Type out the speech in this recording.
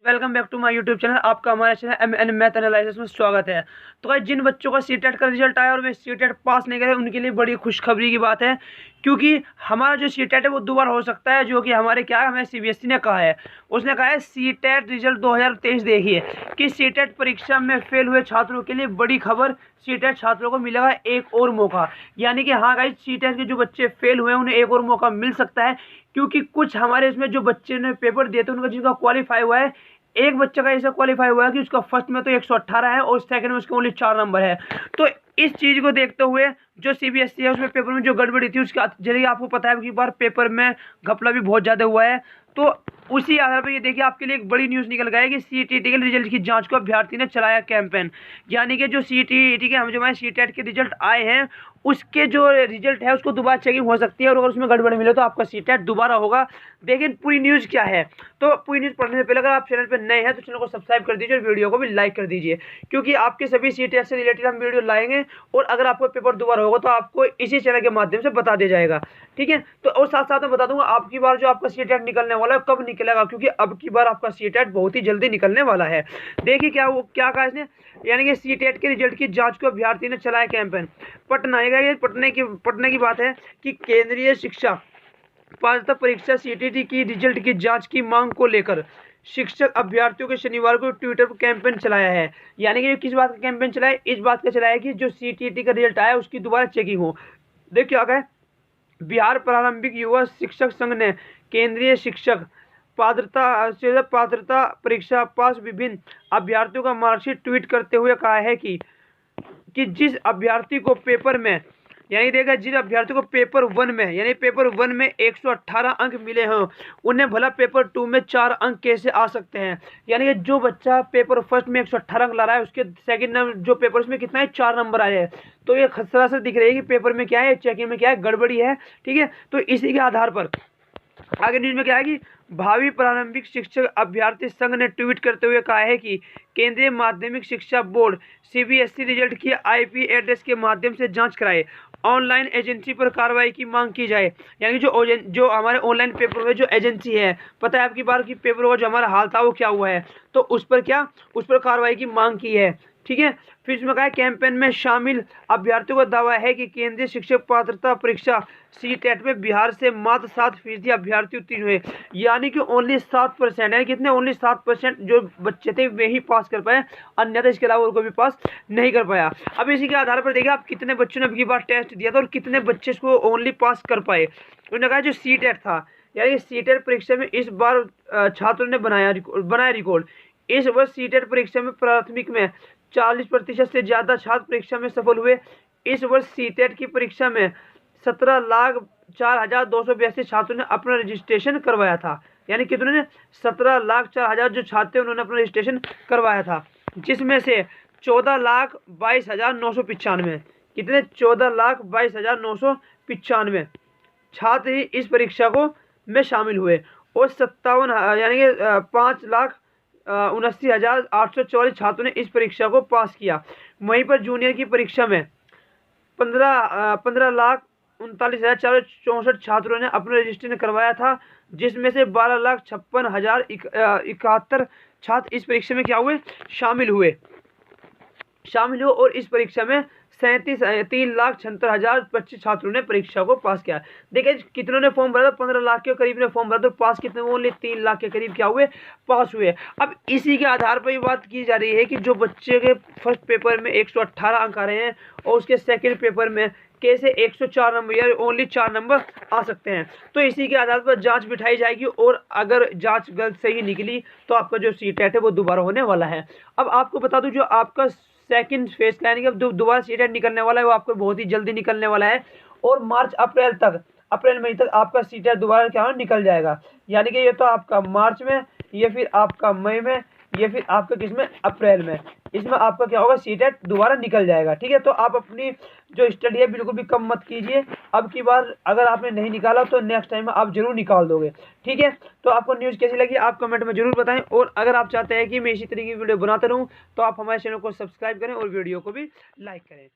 Welcome back to my YouTube channel. आपका हमारे channel MN math analysis में स्वागत है। तो गाइस, जिन बच्चों का सीटेट का रिजल्ट आया और वे सीटेट पास नहीं करे उनके लिए बड़ी खुशखबरी की बात है, क्योंकि हमारा जो सीटेट है वो दोबारा हो सकता है। जो कि हमारे क्या है, हमें सीबीएसई ने कहा है, उसने कहा है सीटेट रिजल्ट 2023 देखिए कि सीटेट परीक्षा में फेल हुए छात्रों के लिए बड़ी खबर, सीटेट छात्रों को मिलेगा एक और मौका। यानी कि हाँ गाइस, सीटेट के जो बच्चे फेल हुए हैं उन्हें एक और मौका मिल सकता है, क्योंकि कुछ हमारे इसमें जो बच्चे ने पेपर दिए थे उनका जिनका क्वालिफाई हुआ है, एक बच्चे का ऐसा क्वालिफाई हुआ है कि उसका फर्स्ट में तो 118 है और सेकंड में उसके ओनली 4 नंबर है। तो इस चीज़ को देखते हुए जो सीबीएसई है उसमें पेपर में जो गड़बड़ी थी उसका जरिए आपको पता है कि बार पेपर में घपला भी बहुत ज़्यादा हुआ है। तो उसी आधार पर ये देखिए आपके लिए एक बड़ी न्यूज़ निकल गया है कि सीटीईटी के रिजल्ट की जांच को अभ्यर्थी ने चलाया कैंपेन। यानी कि जो सीटीईटी के हम जो हमारे सीटेट के रिजल्ट आए हैं उसके जो रिजल्ट है उसको दोबारा चेकिंग हो सकती है, और अगर उसमें गड़बड़ मिले तो आपका सीटेट दोबारा होगा। लेकिन पूरी न्यूज़ क्या है, तो पूरी न्यूज़ पढ़ने से पहले अगर आप चैनल पर नए हैं तो चैनल को सब्सक्राइब कर दीजिए और वीडियो को भी लाइक कर दीजिए, क्योंकि आपके सभी सीटेट से रिलेटेड हम वीडियो लाएंगे। और अगर आपको पेपर दोबारा होगा तो आपको इसी चैनल के माध्यम से बता दिया जाएगा, ठीक है। तो और साथ साथ में बता दूंगा आपकी बार जो आपका सीटेट निकलने वाला है कब निकलेगा, क्योंकि अब की बार आपका सीटेट बहुत ही जल्दी निकलने वाला है। देखिए क्या कहा इसने, यानी कि सीटेट के रिजल्ट की जांच को अभ्यर्थी ने चलाया कैंपेन। पटना आएगा, ये पटने की बात है कि केंद्रीय शिक्षा पात्रता परीक्षा सीटीईटी की रिजल्ट की जांच की मांग को लेकर शिक्षक अभ्यर्थियों के शनिवार को ट्विटर पर कैंपेन चलाया है। यानी कि किस बात का कैंपेन चलाया है, इस बात का चलाया है कि जो सीटीईटी का रिजल्ट आया उसकी दोबारा चेकिंग हो। देखिए क्या है, बिहार प्रारंभिक युवा शिक्षक संघ ने केंद्रीय शिक्षक पात्रता परीक्षा पास विभिन्न अभ्यर्थियों का मार्कशीट ट्वीट करते हुए कहा है कि जिस अभ्यर्थी को पेपर में, यानी देखा जिस अभ्यर्थी को पेपर 1 में, यानी पेपर 1 में 118 अंक मिले हों उन्हें भला पेपर 2 में 4 अंक कैसे आ सकते हैं। यानी कि जो बच्चा पेपर फर्स्ट में 118 अंक ला रहा है उसके सेकंड नंबर जो पेपर उसमें कितना है, 4 नंबर आए हैं। तो ये खसरा से दिख रही है कि पेपर में क्या है, चेकिंग में क्या है, गड़बड़ी है, ठीक है। तो इसी के आधार पर आगे न्यूज में क्या है कि भावी प्रारंभिक शिक्षक अभ्यर्थी संघ ने ट्वीट करते हुए कहा है कि केंद्रीय माध्यमिक शिक्षा बोर्ड सीबीएसई रिजल्ट की आईपी एड्रेस के माध्यम से जांच कराए, ऑनलाइन एजेंसी पर कार्रवाई की मांग की जाए। यानी जो हमारे ऑनलाइन पेपर हुए जो एजेंसी है, पता है आपकी बार की पेपर हुआ जो हमारा हाल था वो क्या हुआ है, तो उस पर कार्रवाई की मांग की है, ठीक है। फिर इसमें कहा कैंपेन में शामिल अभ्यर्थियों का दावा है कि केंद्रीय शिक्षक पात्रता परीक्षा सीटेट में बिहार से मात्र 7% अभ्यर्थी उत्तीर्ण हुए। यानी कि ओनली 7%, यानी कितने, ओनली 7% जो बच्चे थे वे ही पास कर पाए, अन्यथा इसके अलावा और कोई भी पास नहीं कर पाया। अब इसी के आधार पर देखिए आप कितने बच्चों ने अबकी बार टेस्ट दिया था और कितने बच्चे इसको ओनली पास कर पाए। उन्होंने कहा जो सीटेट था, यानी सीटेट परीक्षा में इस बार छात्रों ने बनाया रिकॉर्ड। इस वर्ष सीटेट परीक्षा में प्राथमिक में 40% से ज़्यादा छात्र परीक्षा में सफल हुए। इस वर्ष सीटेट की परीक्षा में 17,04,282 छात्रों ने अपना रजिस्ट्रेशन करवाया था। यानी कितने ने, 17,04,000 जो छात्र थे उन्होंने अपना रजिस्ट्रेशन करवाया था, जिसमें से 14,22,995 कितने, 14,22,995 छात्र ही इस परीक्षा को में शामिल हुए और 57 यानी कि 5,79,844 छात्रों ने इस परीक्षा को पास किया। वहीं पर जूनियर की परीक्षा में 15,39,464 छात्रों ने अपना रजिस्ट्रेशन करवाया था, जिसमें से 12,56,071 छात्र इस परीक्षा में क्या हुए, शामिल हुए। और इस परीक्षा में 3,76,025 छात्रों ने परीक्षा को पास किया। देखिए कितनों ने फॉर्म भरा था, 15 लाख के करीब ने फॉर्म भरा था, पास कितने, ओनली 3 लाख के करीब क्या हुए, पास हुए। अब इसी के आधार पर ये बात की जा रही है कि जो बच्चे के फर्स्ट पेपर में 118 अंक आ रहे हैं और उसके सेकेंड पेपर में कैसे 104 नंबर या ओनली 4 नंबर आ सकते हैं। तो इसी के आधार पर जांच बिठाई जाएगी और अगर जांच गलत सही निकली तो आपका जो सीटेट है वो दोबारा होने वाला है। अब आपको बता दूं जो आपका सेकंड फेज का, यानी कि अब दोबारा सीटेट निकलने वाला है वो आपको बहुत ही जल्दी निकलने वाला है और अप्रैल मई तक आपका सीटेट दोबारा क्या निकल जाएगा। यानी कि ये तो आपका मार्च में, ये फिर आपका मई में, ये फिर आपका किसमें, अप्रैल में, इसमें आपका क्या होगा, सीटेट दोबारा निकल जाएगा, ठीक है। तो आप अपनी जो स्टडी है बिल्कुल भी कम मत कीजिए। अब की बार अगर आपने नहीं निकाला तो नेक्स्ट टाइम आप जरूर निकाल दोगे, ठीक है। तो आपको न्यूज़ कैसी लगी आप कमेंट में जरूर बताएं, और अगर आप चाहते हैं कि मैं इसी तरीके की वीडियो बनाता रहूं तो आप हमारे चैनल को सब्सक्राइब करें और वीडियो को भी लाइक करें।